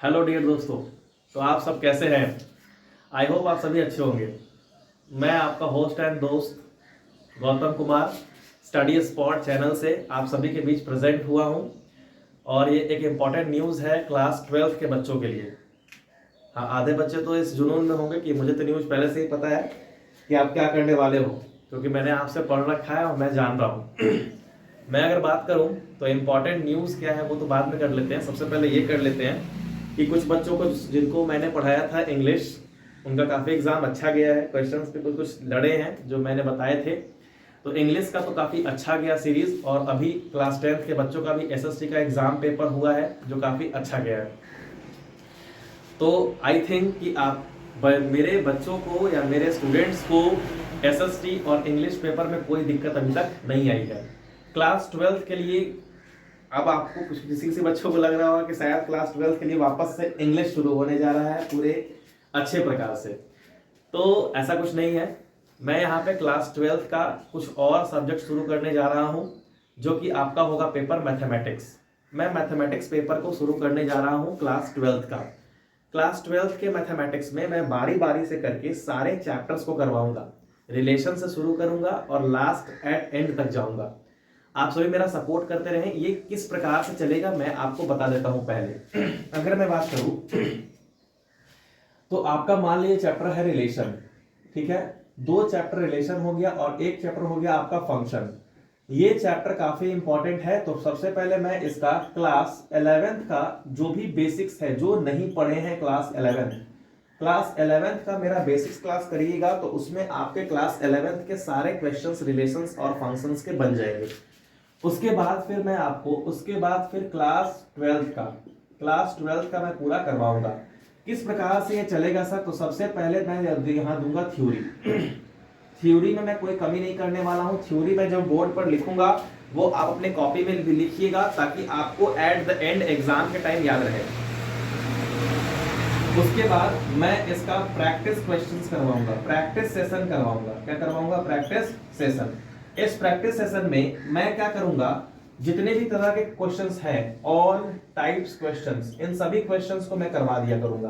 Hello dear दोस्तों। तो आप सब कैसे हैं? आई होप आप सभी अच्छे होंगे। मैं आपका होस्ट एंड दोस्त Gautam Kumar study spot channel से आप सभी के बीच प्रेजेंट हुआ हूं। और ये एक इम्पॉर्टेंट न्यूज़ है क्लास 12th के बच्चों के लिए। हाँ, आधे बच्चे तो इस जुनून में होंगे कि मुझे तो न्यूज़ पहले से ही पता है कि आप क्या करने वाले हो, क्योंकि मैंने आपसे पढ़ रखा है और मैं जान रहा हूँ। मैं अगर बात करूं तो इम्पॉर्टेंट न्यूज़ क्या है वो तो बाद में कर लेते हैं। सबसे पहले ये कर लेते हैं कि कुछ बच्चों को जिनको मैंने पढ़ाया था इंग्लिश, उनका काफ़ी एग्जाम अच्छा गया है। क्वेश्चंस पे कुछ कुछ लड़े हैं जो मैंने बताए थे। तो इंग्लिश का तो काफ़ी अच्छा गया सीरीज, और अभी क्लास 10th के बच्चों का भी एसएसटी का एग्जाम पेपर हुआ है जो काफ़ी अच्छा गया है। तो आई थिंक कि आप मेरे बच्चों को या मेरे स्टूडेंट्स को एसएसटी और इंग्लिश पेपर में कोई दिक्कत अभी तक नहीं आई है। क्लास 12th के लिए अब आपको कुछ किसी किसी बच्चों को लग रहा होगा कि शायद क्लास 12th के लिए वापस से इंग्लिश शुरू होने जा रहा है पूरे अच्छे प्रकार से। तो ऐसा कुछ नहीं है। मैं यहाँ पे क्लास 12th का कुछ और सब्जेक्ट शुरू करने जा रहा हूँ, जो कि आपका होगा पेपर मैथमेटिक्स। मैं मैथमेटिक्स पेपर को शुरू करने जा रहा हूँ क्लास 12th का। क्लास 12th के मैथमेटिक्स में मैं बारी बारी से करके सारे चैप्टर्स को करवाऊंगा। रिलेशन से शुरू करूंगा और लास्ट एट एंड तक जाऊंगा। आप सभी मेरा सपोर्ट करते रहें। ये किस प्रकार से चलेगा मैं आपको बता देता हूं। पहले अगर मैं बात करूं तो आपका मान लीजिए चैप्टर है रिलेशन, ठीक है। 2 चैप्टर रिलेशन हो गया और 1 चैप्टर हो गया आपका फंक्शन। ये चैप्टर काफी इंपॉर्टेंट है। तो सबसे पहले मैं इसका क्लास 11th का जो भी बेसिक्स है, जो नहीं पढ़े हैं क्लास 11th का मेरा बेसिक्स क्लास करिएगा, तो उसमें आपके क्लास 11th के सारे क्वेश्चंस रिलेशंस और फंक्शंस के बन जाएंगे। उसके बाद फिर मैं आपको फिर क्लास 12th का मैं पूरा करवाऊंगा। किस प्रकार से ये चलेगा सर? तो सबसे पहले मैं यहाँ दूंगा थ्योरी में मैं कोई कमी नहीं करने वाला हूँ। थ्योरी में जो बोर्ड पर लिखूंगा वो आप अपने कॉपी में भी लिखिएगा, ताकि आपको एट द एंड एग्जाम के टाइम याद रहे। उसके बाद मैं इसका प्रैक्टिस क्वेश्चंस करवाऊंगा, प्रैक्टिस सेशन करवाऊंगा। क्या करवाऊंगा? Practice session. इस प्रैक्टिस सेशन में मैं क्या करूंगा, जितने भी तरह के क्वेश्चंस हैं, ऑल टाइप्स क्वेश्चंस, इन सभी क्वेश्चंस को मैं करवा दिया करूंगा,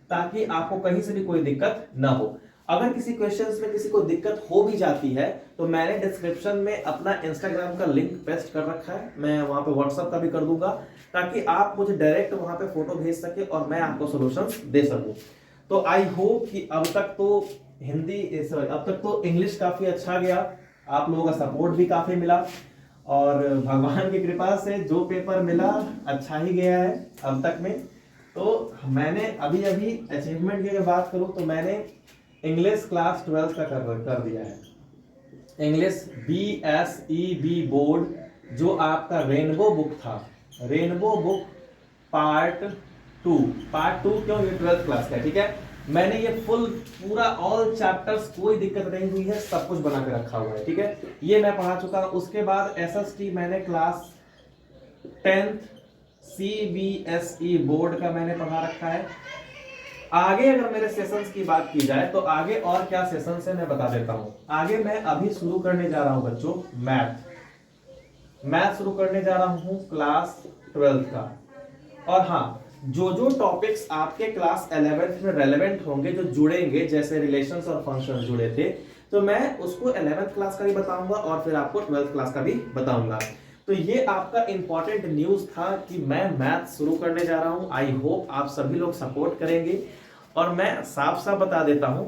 ताकि आपको कहीं से भी कोई दिक्कत ना हो। अगर किसी क्वेश्चंस में किसी को दिक्कत हो भी जाती है तो मैंने डिस्क्रिप्शन में अपना इंस्टाग्राम का लिंक पेस्ट कर रखा है, मैं वहां पे व्हाट्सएप का भी कर दूंगा, ताकि आप मुझे डायरेक्ट वहां पे फोटो भेज सके और मैं आपको सॉल्यूशंस दे सकूं। तो आई होप कि अब तक तो इंग्लिश काफी अच्छा गया, आप लोगों का सपोर्ट भी काफी मिला, और भगवान की कृपा से जो पेपर मिला अच्छा ही गया है अब तक में। तो मैंने अभी अचीवमेंट की अगर बात करूं तो मैंने इंग्लिश क्लास 12 का कर दिया है। इंग्लिश BSEB बोर्ड जो आपका रेनबो बुक था, रेनबो बुक पार्ट 2 क्यों? ये 12th क्लास का, ठीक है। मैंने ये पूरा ऑल चैप्टर्स, कोई दिक्कत नहीं हुई है, सब कुछ बना के रखा हुआ है, ठीक है। ये मैं पढ़ा चुका हूं। उसके बाद SST मैंने क्लास 10th CBSE बोर्ड का मैंने पढ़ा रखा है। आगे अगर मेरे सेशंस की बात की जाए तो आगे और क्या सेशंस है मैं बता देता हूं। आगे मैं अभी शुरू करने जा रहा हूं बच्चों मैथ शुरू करने जा रहा हूं क्लास 12th का। और हाँ, जो टॉपिक्स आपके क्लास 11th में रेलेवेंट होंगे, जो जुड़ेंगे, जैसे रिलेशंस और फंक्शंस जुड़े थे, तो मैं उसको 11th क्लास का भी बताऊंगा और फिर आपको 12th क्लास का भी बताऊंगा। तो ये आपका इंपॉर्टेंट न्यूज था कि मैं मैथ शुरू करने जा रहा हूं। आई होप आप सभी लोग सपोर्ट करेंगे। और मैं साफ साफ बता देता हूं,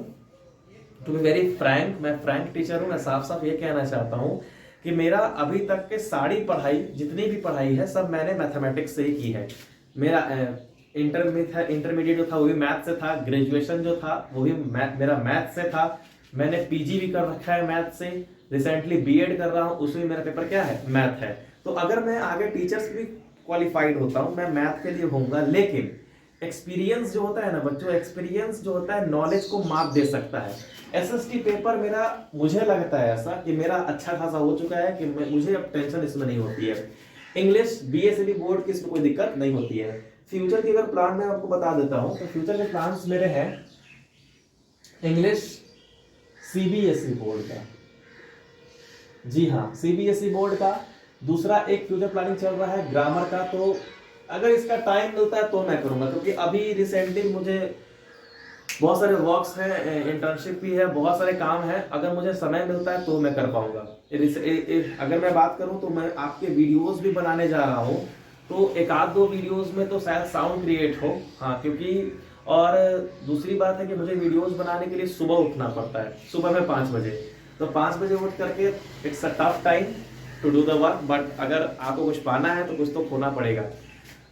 टू बी वेरी फ्रैंक, मैं फ्रैंक टीचर हूं। मैं साफ साफ ये कहना चाहता हूं कि मेरा अभी तक के सारी पढ़ाई, जितनी भी पढ़ाई है, सब मैंने मैथमेटिक्स से ही की है। मेरा इंटरमीडिएट जो था वो भी मैथ से था, ग्रेजुएशन जो था वो भी मेरा मैथ से था। मैंने पीजी भी कर रखा है मैथ से, रिसेंटली बीएड कर रहा हूं, उसमें मेरा पेपर क्या है? मैथ है। तो अगर मैं आगे टीचर्स भी क्वालिफाइड होता हूं, मैं मैथ के लिए होऊंगा। लेकिन एक्सपीरियंस जो होता है ना बच्चों, एक्सपीरियंस जो होता है नॉलेज को माप दे सकता है। एसएसटी पेपर मेरा, मुझे लगता है ऐसा कि मेरा अच्छा खासा हो चुका है कि मुझे अब टेंशन इसमें नहीं होती है। इंग्लिश BSEB बोर्ड की इसमें कोई दिक्कत नहीं होती है। फ्यूचर की अगर प्लान मैं आपको बता देता हूं तो फ्यूचर के प्लान्स मेरे हैं इंग्लिश CBSE बोर्ड का, जी हाँ, CBSE बोर्ड का। दूसरा एक फ्यूचर प्लानिंग चल रहा है ग्रामर का। तो अगर इसका टाइम मिलता है तो मैं करूँगा, क्योंकि अभी रिसेंटली मुझे बहुत सारे वर्क्स हैं, इंटर्नशिप भी है, बहुत सारे काम हैं। अगर मुझे समय मिलता है तो मैं कर पाऊंगा। अगर मैं बात करूं तो मैं आपके वीडियोस भी बनाने जा रहा हूं, तो एक आध दो वीडियोस में तो शायद साउंड क्रिएट हो, हाँ, क्योंकि और दूसरी बात है कि मुझे वीडियोस बनाने के लिए सुबह उठना पड़ता है, सुबह में 5 बजे। तो 5 बजे उठ करके it's a tough time to do the work, but अगर आपको कुछ पाना है तो कुछ तो खोना पड़ेगा।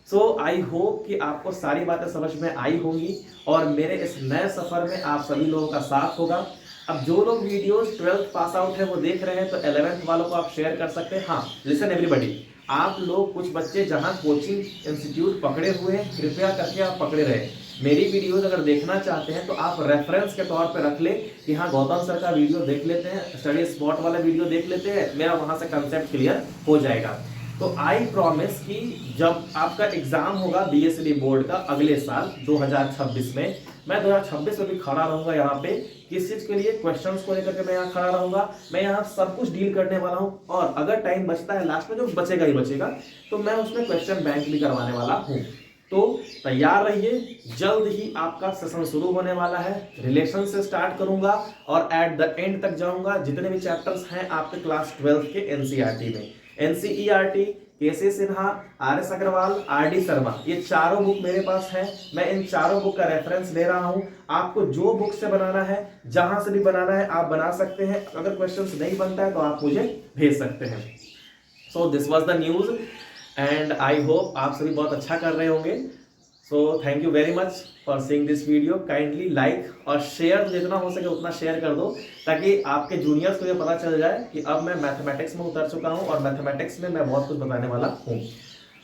सो आई होप कि आपको सारी बातें समझ में आई होंगी और मेरे इस नए सफर में आप सभी लोगों का साथ होगा। अब जो लोग वीडियोस 12th पास आउट है वो देख रहे हैं तो 11th वालों को आप शेयर कर सकते हैं। हाँ, लिसन एवरीबॉडी, आप लोग कुछ बच्चे जहां कोचिंग इंस्टीट्यूट पकड़े हुए हैं, कृपया करके आप पकड़े रहे। मेरी वीडियोस अगर देखना चाहते हैं तो आप रेफरेंस के तौर पे रख ले कि हाँ, गौतम सर का वीडियो देख लेते हैं, स्टडी स्पॉट वाला वीडियो देख लेते हैं, मेरा वहां से कंसेप्ट क्लियर हो जाएगा। तो आई प्रॉमिस कि जब आपका एग्जाम होगा बीएसडी बोर्ड का अगले साल 2026 में, मैं 2026 में भी खड़ा रहूंगा यहाँ पे। किस चीज के लिए? क्वेश्चंस को लेकर के मैं यहाँ खड़ा रहूंगा। मैं यहाँ सब कुछ डील करने वाला हूँ और अगर टाइम बचता है लास्ट में, जो बचेगा ही बचेगा, तो मैं उसमें क्वेश्चन बैंक भी करवाने वाला हूँ। तो तैयार रहिए, जल्द ही आपका सेशन शुरू होने वाला है। रिलेशन से स्टार्ट करूंगा और एट द एंड तक जाऊंगा। जितने भी चैप्टर्स हैं आपके क्लास 12 के एनसीईआरटी में, एनसीईआरटी, केसी सिन्हा, आर.एस. अग्रवाल, आर.डी. शर्मा, ये चारों बुक मेरे पास हैं। मैं इन चारों बुक का रेफरेंस ले रहा हूं। आपको जो बुक से बनाना है, जहां से भी बनाना है, आप बना सकते हैं। अगर क्वेश्चंस नहीं बनता है तो आप मुझे भेज सकते हैं। So this was the news and I hope आप सभी बहुत अच्छा कर रहे होंगे। So thank you very much for seeing this video. Kindly like और शेयर, जितना हो सके उतना शेयर कर दो, ताकि आपके जूनियर्स को ये पता चल जाए कि अब मैं मैथमेटिक्स में उतर चुका हूँ और मैथमेटिक्स में मैं बहुत कुछ बताने वाला हूँ।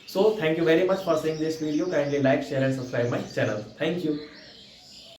So thank you very much for seeing this video. Kindly like, share and subscribe my channel. Thank you.